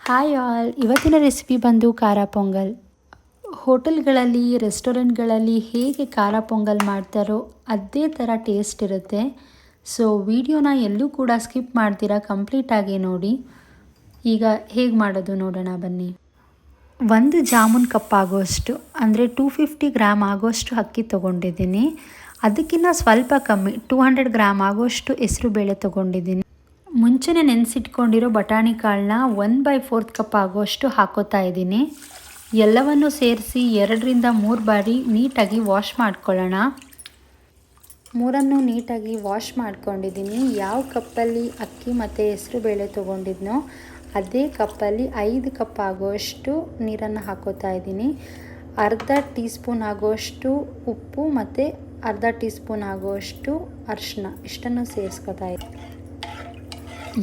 Hi all, ಇವತ್ತಿನ recipe ಬಂದು ಖಾರ ಪೊಂಗಲ್. ಹೋಟೆಲ್ಗಳಲ್ಲಿ ರೆಸ್ಟೋರೆಂಟ್ಗಳಲ್ಲಿ ಹೇಗೆ ಖಾರ ಪೊಂಗಲ್ ಮಾಡ್ತಾರೋ ಅದೇ ಥರ ಟೇಸ್ಟ್ ಇರುತ್ತೆ. ಸೊ ವಿಡಿಯೋನ ಎಲ್ಲೂ ಕೂಡ ಸ್ಕಿಪ್ ಮಾಡ್ತೀರಾ, ಕಂಪ್ಲೀಟಾಗಿ ನೋಡಿ. ಈಗ ಹೇಗೆ ಮಾಡೋದು ನೋಡೋಣ ಬನ್ನಿ. ಒಂದು ಜಾಮೂನ್ ಕಪ್ ಆಗೋಷ್ಟು ಅಂದರೆ 250 ಗ್ರಾಮ್ ಆಗೋಷ್ಟು ಅಕ್ಕಿ ತೊಗೊಂಡಿದ್ದೀನಿ. ಅದಕ್ಕಿಂತ ಸ್ವಲ್ಪ ಕಮ್ಮಿ 200 ಗ್ರಾಮ್ ಆಗೋಷ್ಟು ಹೆಸರುಬೇಳೆ ತೊಗೊಂಡಿದ್ದೀನಿ. ಮುಂಚೆನೇ ನೆನೆಸಿಟ್ಕೊಂಡಿರೋ ಬಟಾಣಿ ಕಾಳನ್ನ 1/4 ಕಪ್ ಆಗೋಷ್ಟು ಹಾಕೋತಾ ಇದ್ದೀನಿ. ಎಲ್ಲವನ್ನು ಸೇರಿಸಿ 2ರಿಂದ 3 ಬಾರಿ ನೀಟಾಗಿ ವಾಶ್ ಮಾಡ್ಕೊಳ್ಳೋಣ. ಮೂರನ್ನು ನೀಟಾಗಿ ವಾಶ್ ಮಾಡ್ಕೊಂಡಿದ್ದೀನಿ. ಯಾವ ಕಪ್ಪಲ್ಲಿ ಅಕ್ಕಿ ಮತ್ತು ಹೆಸರುಬೇಳೆ ತೊಗೊಂಡಿದ್ನೋ ಅದೇ ಕಪ್ಪಲ್ಲಿ 5 ಕಪ್ ಆಗೋಷ್ಟು ನೀರನ್ನು ಹಾಕೋತಾ ಇದ್ದೀನಿ. ಅರ್ಧ ಟೀ ಸ್ಪೂನ್ ಆಗೋಷ್ಟು ಉಪ್ಪು ಮತ್ತು ಅರ್ಧ ಟೀ ಸ್ಪೂನ್ ಆಗೋಷ್ಟು ಅರಿಶಿನ ಇಷ್ಟನ್ನು ಸೇರಿಸ್ಕೊತಾ ಇದ್ದೀನಿ.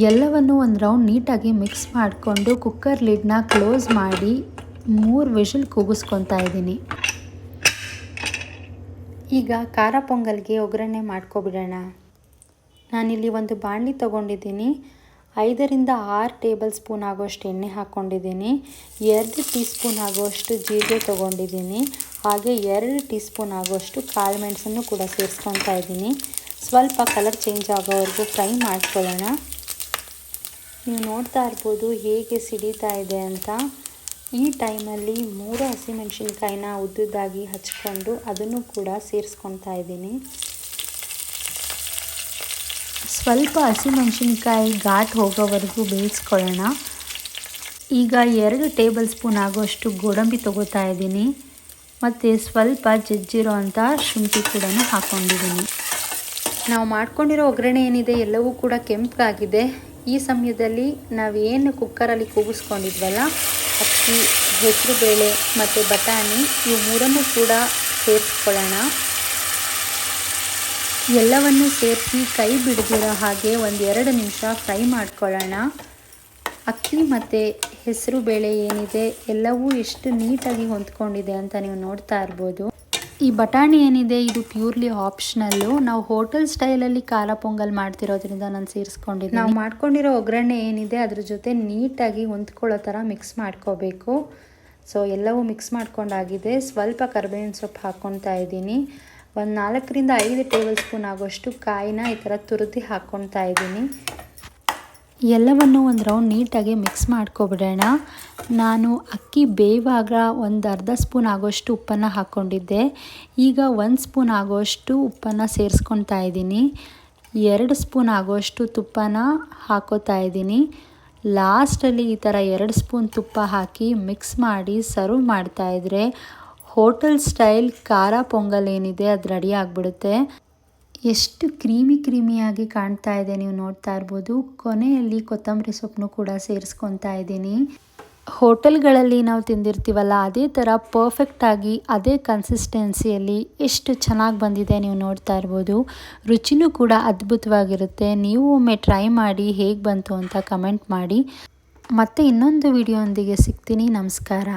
ಎಲ್ಲವನ್ನು ಒಂದು ರೌಂಡ್ ನೀಟಾಗಿ ಮಿಕ್ಸ್ ಮಾಡಿಕೊಂಡು ಕುಕ್ಕರ್ ಲಿಡ್ನ ಕ್ಲೋಸ್ ಮಾಡಿ 3 ವಿಷಲ್ ಕೂಗಿಸ್ಕೊತಾ ಇದ್ದೀನಿ. ಈಗ ಖಾರ ಪೊಂಗಲ್ಗೆ ಒಗ್ಗರಣೆ ಮಾಡ್ಕೊಬಿಡೋಣ. ನಾನಿಲ್ಲಿ ಒಂದು ಬಾಣಲಿ ತೊಗೊಂಡಿದ್ದೀನಿ. 5ರಿಂದ 6 ಟೇಬಲ್ ಸ್ಪೂನ್ ಆಗೋಷ್ಟು ಎಣ್ಣೆ ಹಾಕ್ಕೊಂಡಿದ್ದೀನಿ. 2 ಟೀ ಸ್ಪೂನ್ ಆಗೋಷ್ಟು ಜೀರಿಗೆ ತೊಗೊಂಡಿದ್ದೀನಿ. ಹಾಗೆ 2 ಟೀ ಸ್ಪೂನ್ ಆಗೋಷ್ಟು ಕಾಳು ಮೆಣಸನ್ನು ಕೂಡ ಸೇರಿಸ್ಕೊತಾ ಇದ್ದೀನಿ. ಸ್ವಲ್ಪ ಕಲರ್ ಚೇಂಜ್ ಆಗೋವರೆಗೂ ಫ್ರೈ ಮಾಡ್ಕೊಳ್ಳೋಣ. ನೀವು ನೋಡ್ತಾ ಇರ್ಬೋದು ಹೇಗೆ ಸಿಡಿತಾ ಇದೆ ಅಂತ. ಈ ಟೈಮಲ್ಲಿ 3 ಹಸಿಮೆಣಸಿನ್ಕಾಯಿನ ಉದ್ದುದ್ದಾಗಿ ಹಚ್ಕೊಂಡು ಅದನ್ನು ಕೂಡ ಸೇರಿಸ್ಕೊತಾ ಇದ್ದೀನಿ. ಸ್ವಲ್ಪ ಹಸಿಮೆಣಸಿನ್ಕಾಯಿ ಘಾಟ್ ಹೋಗೋವರೆಗೂ ಬೇಯಿಸ್ಕೊಳ್ಳೋಣ. ಈಗ 2 ಟೇಬಲ್ ಸ್ಪೂನ್ ಆಗೋಷ್ಟು ಗೋಡಂಬಿ ತೊಗೋತಾ ಇದ್ದೀನಿ ಮತ್ತು ಸ್ವಲ್ಪ ಜಜ್ಜಿರೋ ಅಂಥ ಶುಂಠಿ ಕೂಡ ಹಾಕ್ಕೊಂಡಿದ್ದೀನಿ. ನಾವು ಮಾಡ್ಕೊಂಡಿರೋ ಒಗ್ಗರಣೆ ಏನಿದೆ ಎಲ್ಲವೂ ಕೂಡ ಕೆಂಪಾಗಿದೆ. ಈ ಸಮಯದಲ್ಲಿ ನಾವೇನು ಕುಕ್ಕರಲ್ಲಿ ಕೂಗಿಸ್ಕೊಂಡಿದ್ವಲ್ಲ, ಅಕ್ಕಿ, ಹೆಸರುಬೇಳೆ ಮತ್ತು ಬಟಾಣಿ ಇವು ಮೂರನ್ನು ಕೂಡ ಸೇರಿಸ್ಕೊಳ್ಳೋಣ. ಎಲ್ಲವನ್ನು ಸೇರಿಸಿ ಕೈ ಬಿಡದಿರೋ ಹಾಗೆ 1-2 ನಿಮಿಷ ಫ್ರೈ ಮಾಡ್ಕೊಳ್ಳೋಣ. ಅಕ್ಕಿ ಮತ್ತು ಹೆಸರುಬೇಳೆ ಏನಿದೆ ಎಲ್ಲವೂ ಎಷ್ಟು ನೀಟಾಗಿ ಹೊಂದ್ಕೊಂಡಿದೆ ಅಂತ ನೀವು ನೋಡ್ತಾ ಇರ್ಬೋದು. ಈ ಬಟಾಣಿ ಏನಿದೆ ಇದು ಪ್ಯೂರ್ಲಿ ಆಪ್ಷನಲ್ಲು. ನಾವು ಹೋಟೆಲ್ ಸ್ಟೈಲಲ್ಲಿ ಖಾರ ಪೊಂಗಲ್ ಮಾಡ್ತಿರೋದ್ರಿಂದ ನಾನು ಸೇರಿಸ್ಕೊಂಡಿದ್ದೀನಿ. ನಾವು ಮಾಡ್ಕೊಂಡಿರೋ ಒಗ್ಗರಣೆ ಏನಿದೆ ಅದ್ರ ಜೊತೆ ನೀಟಾಗಿ ಹೊಂದ್ಕೊಳ್ಳೋ ಥರ ಮಿಕ್ಸ್ ಮಾಡ್ಕೋಬೇಕು. ಸೊ ಎಲ್ಲವೂ ಮಿಕ್ಸ್ ಮಾಡ್ಕೊಂಡಾಗಿದೆ. ಸ್ವಲ್ಪ ಕರಿಬೇವಿನ ಸೊಪ್ಪು ಹಾಕ್ಕೊತಾ ಇದ್ದೀನಿ. ಒಂದು 4ರಿಂದ 5 ಟೇಬಲ್ ಸ್ಪೂನ್ ಆಗೋಷ್ಟು ಕಾಯಿನ ಈ ಥರ ತುರಿದು ಹಾಕ್ಕೊತಾ ಇದ್ದೀನಿ. ಎಲ್ಲವನ್ನು ಒಂದು ರೌಂಡ್ ನೀಟಾಗಿ ಮಿಕ್ಸ್ ಮಾಡ್ಕೊಬಿಡೋಣ. ನಾನು ಅಕ್ಕಿ ಬೇಯುವಾಗ ಒಂದು ಅರ್ಧ ಸ್ಪೂನ್ ಆಗೋಷ್ಟು ಉಪ್ಪನ್ನು ಹಾಕ್ಕೊಂಡಿದ್ದೆ. ಈಗ 1 ಸ್ಪೂನ್ ಆಗೋಷ್ಟು ಉಪ್ಪನ್ನು ಸೇರಿಸ್ಕೊತಾ ಇದ್ದೀನಿ. 2 ಸ್ಪೂನ್ ಆಗೋಷ್ಟು ತುಪ್ಪನ ಹಾಕೋತಾ ಇದ್ದೀನಿ. ಲಾಸ್ಟಲ್ಲಿ ಈ ಥರ 2 ಸ್ಪೂನ್ ತುಪ್ಪ ಹಾಕಿ ಮಿಕ್ಸ್ ಮಾಡಿ ಸರ್ವ್ ಮಾಡ್ತಾಯಿದ್ರೆ ಹೋಟೆಲ್ ಸ್ಟೈಲ್ ಖಾರ ಪೊಂಗಲ್ ಏನಿದೆ ಅದು ರೆಡಿ ಆಗಿಬಿಡುತ್ತೆ. ಎಷ್ಟು ಕ್ರೀಮಿಯಾಗಿ ಕಾಣ್ತಾ ಇದೆ ನೀವು ನೋಡ್ತಾ ಇರ್ಬೋದು. ಕೊನೆಯಲ್ಲಿ ಕೊತ್ತಂಬರಿ ಸೊಪ್ಪನ್ನು ಕೂಡ ಸೇರಿಸ್ಕೊತಾ ಇದ್ದೀನಿ. ಹೋಟೆಲ್ಗಳಲ್ಲಿ ನಾವು ತಿಂದಿರ್ತೀವಲ್ಲ ಅದೇ ಥರ ಪರ್ಫೆಕ್ಟಾಗಿ ಅದೇ ಕನ್ಸಿಸ್ಟೆನ್ಸಿಯಲ್ಲಿ ಎಷ್ಟು ಚೆನ್ನಾಗಿ ಬಂದಿದೆ ನೀವು ನೋಡ್ತಾ ಇರ್ಬೋದು. ರುಚಿನೂ ಕೂಡ ಅದ್ಭುತವಾಗಿರುತ್ತೆ. ನೀವು ಒಮ್ಮೆ ಟ್ರೈ ಮಾಡಿ ಹೇಗೆ ಬಂತು ಅಂತ ಕಮೆಂಟ್ ಮಾಡಿ. ಮತ್ತೆ ಇನ್ನೊಂದು ವಿಡಿಯೋ ಒಂದಿಗೆ ಸಿಗ್ತೀನಿ. ನಮಸ್ಕಾರ.